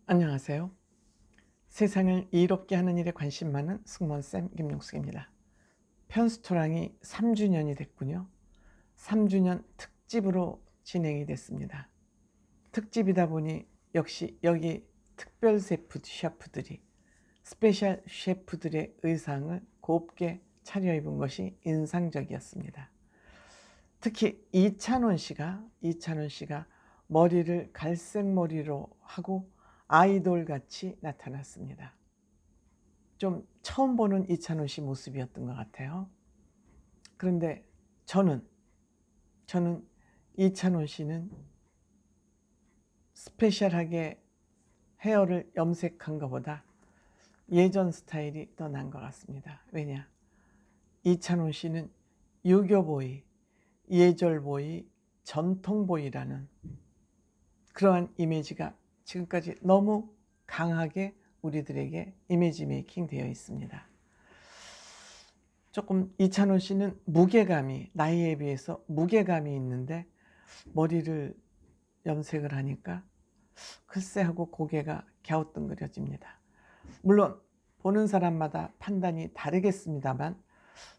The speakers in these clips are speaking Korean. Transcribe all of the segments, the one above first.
안녕하세요. 세상을 이롭게 하는 일에 관심 많은 승무원쌤 김용숙입니다. 편스토랑이 3주년이 됐군요. 3주년 특집으로 진행이 됐습니다. 특집이다 보니 역시 여기 특별 셰프들이 스페셜 셰프들의 의상을 곱게 차려입은 것이 인상적이었습니다. 특히 이찬원 씨가 머리를 갈색 머리로 하고 아이돌같이 나타났습니다. 좀 처음 보는 이찬원 씨 모습이었던 것 같아요. 그런데 저는 이찬원 씨는 스페셜하게 헤어를 염색한 것보다 예전 스타일이 더 나은 것 같습니다. 왜냐? 이찬원 씨는 유교보이, 예절보이, 전통보이라는 그러한 이미지가 지금까지 너무 강하게 우리들에게 이미지 메이킹 되어 있습니다. 조금 이찬원 씨는 무게감이, 나이에 비해서 무게감이 있는데 머리를 염색을 하니까 글쎄 하고 고개가 갸우뚱거려집니다. 물론 보는 사람마다 판단이 다르겠습니다만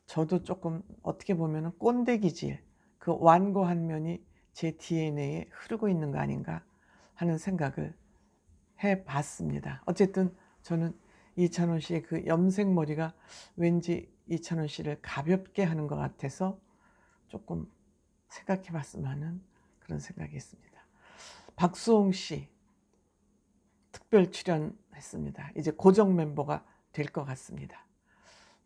저도 조금 어떻게 보면 꼰대 기질, 그 완고한 면이 제 DNA에 흐르고 있는 거 아닌가 하는 생각을 해봤습니다. 어쨌든 저는 이찬원 씨의 그 염색 머리가 왠지 이찬원 씨를 가볍게 하는 것 같아서 조금 생각해 봤으면 하는 그런 생각이 있습니다. 박수홍 씨 특별 출연했습니다. 이제 고정 멤버가 될 것 같습니다.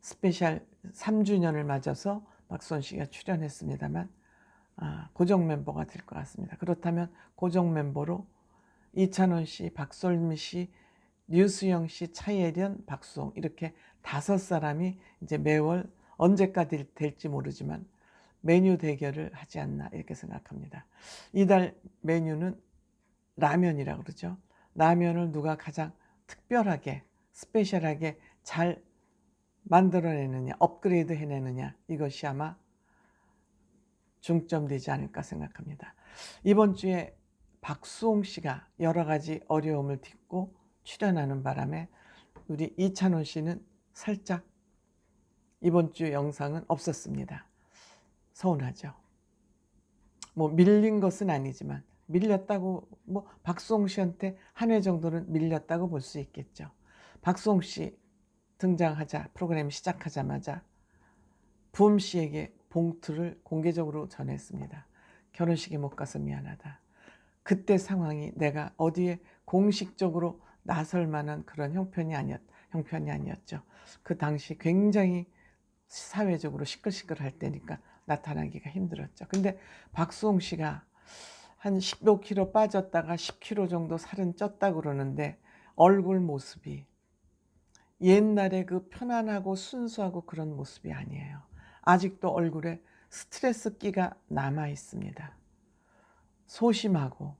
스페셜 3주년을 맞아서 박수홍 씨가 출연했습니다만 고정 멤버가 될 것 같습니다. 그렇다면 고정 멤버로 이찬원 씨, 박솔미 씨, 류수영 씨, 차예련, 박수홍 이렇게 5사람이 이제 매월 언제까지 될지 모르지만 메뉴 대결을 하지 않나 이렇게 생각합니다. 이달 메뉴는 라면이라고 그러죠. 라면을 누가 가장 특별하게 스페셜하게 잘 만들어내느냐, 업그레이드 해내느냐, 이것이 아마 중점되지 않을까 생각합니다. 이번 주에 박수홍 씨가 여러 가지 어려움을 딛고 출연하는 바람에 우리 이찬원 씨는 살짝 이번 주 영상은 없었습니다. 서운하죠. 뭐 밀린 것은 아니지만 밀렸다고, 뭐 박수홍 씨한테 한 회 정도는 밀렸다고 볼 수 있겠죠. 박수홍 씨 등장하자, 프로그램 시작하자마자 부음 씨에게 봉투를 공개적으로 전했습니다. 결혼식에 못 가서 미안하다. 그때 상황이 내가 어디에 공식적으로 나설 만한 그런 형편이 아니었죠. 그 당시 굉장히 사회적으로 시끌시끌할 때니까 나타나기가 힘들었죠. 근데 박수홍 씨가 한 15kg 빠졌다가 10kg 정도 살은 쪘다 그러는데 얼굴 모습이 옛날에 그 편안하고 순수하고 그런 모습이 아니에요. 아직도 얼굴에 스트레스 끼가 남아 있습니다. 소심하고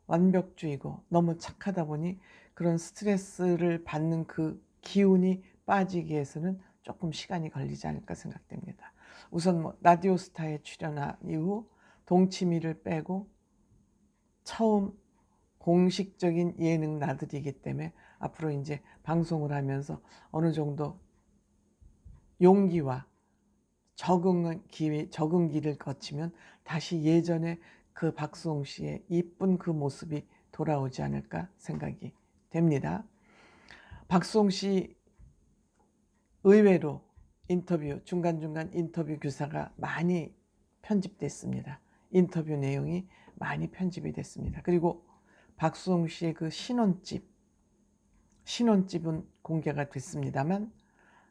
완벽주의고 너무 착하다 보니 그런 스트레스를 받는 그 기운이 빠지기 위해서는 조금 시간이 걸리지 않을까 생각됩니다. 우선 뭐 라디오스타에 출연한 이후 동치미를 빼고 처음 공식적인 예능 나들이기 때문에 앞으로 이제 방송을 하면서 어느 정도 용기와 적응기를 거치면 다시 예전에 그 박수홍 씨의 이쁜 그 모습이 돌아오지 않을까 생각이 됩니다. 박수홍 씨 의외로 중간중간 인터뷰 교사가 많이 편집됐습니다. 인터뷰 내용이 많이 편집이 됐습니다. 그리고 박수홍 씨의 그 신혼집은 공개가 됐습니다만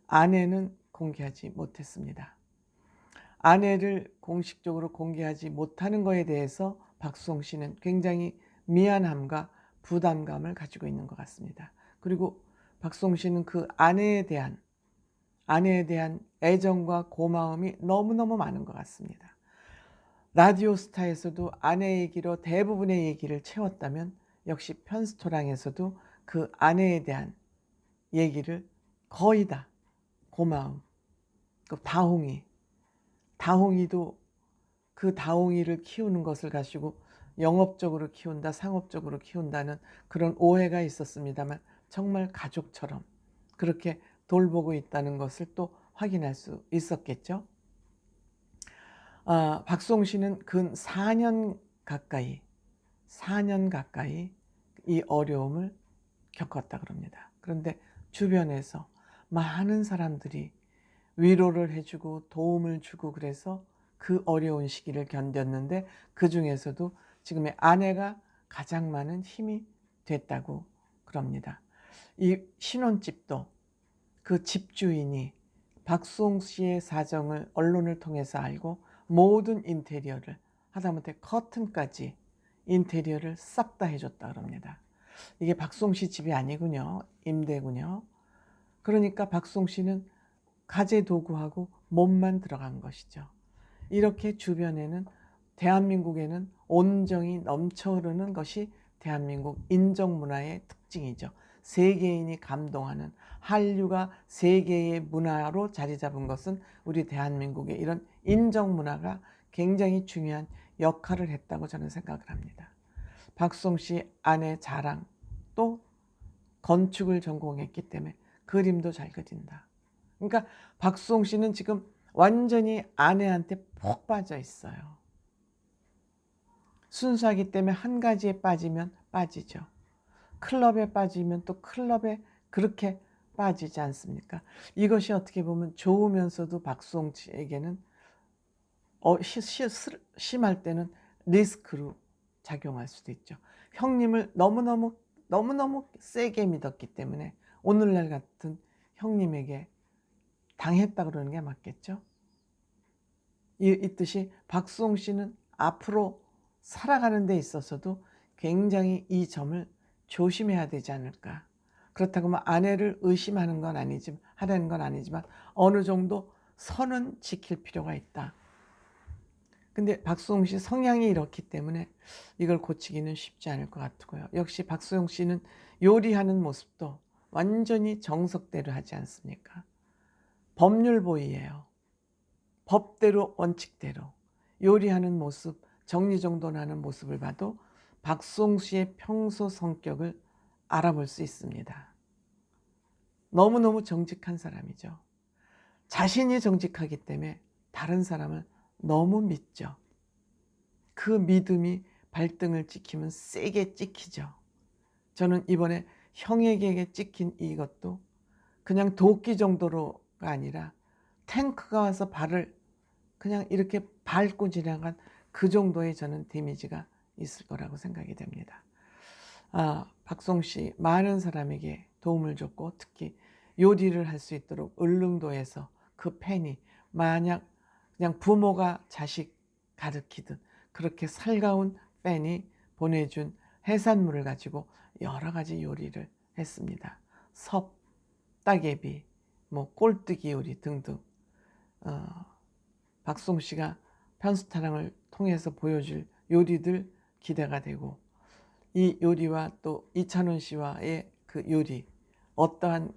아내는 공개하지 못했습니다. 아내를 공식적으로 공개하지 못하는 것에 대해서 박수홍 씨는 굉장히 미안함과 부담감을 가지고 있는 것 같습니다. 그리고 박수홍 씨는 그 아내에 대한 애정과 고마움이 너무너무 많은 것 같습니다. 라디오스타에서도 아내 얘기로 대부분의 얘기를 채웠다면 역시 편스토랑에서도 그 아내에 대한 얘기를 거의 다 고마움, 그 다홍이도 그 다홍이를 키우는 것을 가지고 영업적으로 키운다, 상업적으로 키운다는 그런 오해가 있었습니다만 정말 가족처럼 그렇게 돌보고 있다는 것을 또 확인할 수 있었겠죠. 박수홍 씨는 근 4년 가까이 이 어려움을 겪었다 그럽니다. 그런데 주변에서 많은 사람들이 위로를 해주고 도움을 주고 그래서 그 어려운 시기를 견뎠는데 그 중에서도 지금의 아내가 가장 많은 힘이 됐다고 그럽니다. 이 신혼집도 그 집주인이 박수홍 씨의 사정을 언론을 통해서 알고 모든 인테리어를, 하다못해 커튼까지 인테리어를 싹 다 해줬다 그럽니다. 이게 박수홍 씨 집이 아니군요. 임대군요. 그러니까 박수홍 씨는 가재 도구하고 몸만 들어간 것이죠. 이렇게 주변에는, 대한민국에는 온정이 넘쳐 흐르는 것이 대한민국 인정문화의 특징이죠. 세계인이 감동하는, 한류가 세계의 문화로 자리 잡은 것은 우리 대한민국의 이런 인정문화가 굉장히 중요한 역할을 했다고 저는 생각을 합니다. 박수홍 씨 아내 자랑, 또 건축을 전공했기 때문에 그림도 잘 그린다. 그러니까 박수홍 씨는 지금 완전히 아내한테 푹 빠져 있어요. 순수하기 때문에 한 가지에 빠지면 빠지죠. 클럽에 빠지면 또 클럽에 그렇게 빠지지 않습니까? 이것이 어떻게 보면 좋으면서도 박수홍 씨에게는 심할 때는 리스크로 작용할 수도 있죠. 형님을 너무너무 세게 믿었기 때문에 오늘날 같은 형님에게 당했다 그러는 게 맞겠죠. 이 뜻이 박수홍 씨는 앞으로 살아가는 데 있어서도 굉장히 이 점을 조심해야 되지 않을까. 그렇다고 뭐 아내를 의심하는 건 아니지만, 하려는 건 아니지만 어느 정도 선은 지킬 필요가 있다. 근데 박수홍 씨 성향이 이렇기 때문에 이걸 고치기는 쉽지 않을 것 같고요. 역시 박수홍 씨는 요리하는 모습도 완전히 정석대로 하지 않습니까? 법률보이예요. 법대로, 원칙대로 요리하는 모습, 정리정돈하는 모습을 봐도 박수홍 씨의 평소 성격을 알아볼 수 있습니다. 너무너무 정직한 사람이죠. 자신이 정직하기 때문에 다른 사람을 너무 믿죠. 그 믿음이 발등을 찍히면 세게 찍히죠. 저는 이번에 형에게 찍힌 이것도 그냥 도끼 정도로가 아니라 탱크가 와서 발을 그냥 이렇게 밟고 지나간 그 정도의 저는 데미지가 있을 거라고 생각이 됩니다. 박수홍 씨 많은 사람에게 도움을 줬고 특히 요리를 할 수 있도록 울릉도에서 그 팬이 만약 그냥 부모가 자식 가르치듯 그렇게 살가운 팬이 보내준 해산물을 가지고 여러 가지 요리를 했습니다. 섭, 따개비, 뭐 꼴뚜기 요리 등등. 박수홍 씨가 편수타랑을 통해서 보여줄 요리들 기대가 되고, 이 요리와 또 이찬원 씨와의 그 요리 어떠한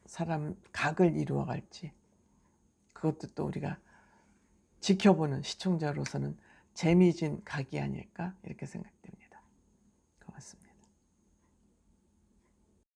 사람 각을 이루어 갈지 그것도 또 우리가 지켜보는 시청자로서는 재미진 각이 아닐까 이렇게 생각됩니다.